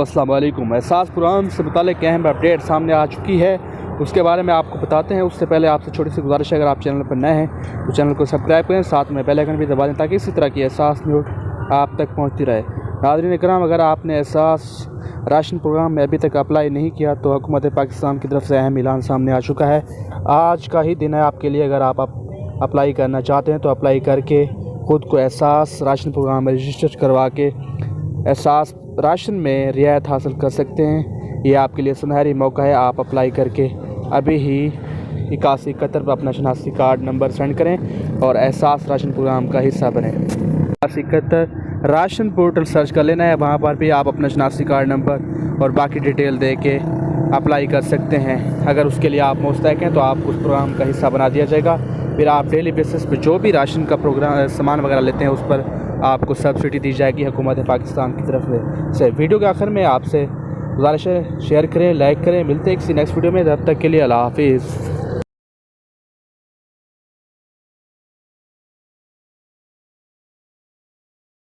अस्सलाम वालेकुम। एहसास प्रोग्राम से मुताल्लिक़ अहम अपडेट सामने आ चुकी है, उसके बारे में आपको बताते हैं। उससे पहले आपसे छोटी सी गुजारिश है, अगर आप चैनल पर नए हैं तो चैनल को सब्सक्राइब करें, साथ में बेल आइकन भी दबा दें ताकि इसी तरह की एहसास न्यूज़ आप तक पहुंचती रहे। नाज़रीन इकराम, अगर आपने एहसास राशन प्रोग्राम में अभी तक अप्लाई नहीं किया तो हुकूमत पाकिस्तान की तरफ से अहम ऐलान सामने आ चुका है। आज का ही दिन है आपके लिए। अगर आप अप्लाई करना चाहते हैं तो अप्लाई करके ख़ुद को एहसास राशन प्रोग्राम में रजिस्टर करवा के एहसास राशन में रियायत हासिल कर सकते हैं। ये आपके लिए सुनहरी मौका है। आप अप्लाई करके अभी ही 8171 पर अपना शनाख्ती कार्ड नंबर सेंड करें और एहसास राशन प्रोग्राम का हिस्सा बनें। 8171 राशन पोर्टल सर्च कर लेना है, वहाँ पर भी आप अपना शनाख्ती कार्ड नंबर और बाकी डिटेल दे के अप्लाई कर सकते हैं। अगर उसके लिए आप मुस्तहक हैं तो आपको उस प्रोग्राम का हिस्सा बना दिया जाएगा। फिर आप डेली बेसिस पे जो भी राशन का प्रोग्राम सामान वगैरह लेते हैं उस पर आपको सब्सिडी दी जाएगी हुकूमत पाकिस्तान की तरफ से। वीडियो के आखिर में आपसे गुजारिश है, शेयर करें, लाइक करें। मिलते हैं किसी नेक्स्ट वीडियो में, तब तक के लिए अल्लाह हाफिज़।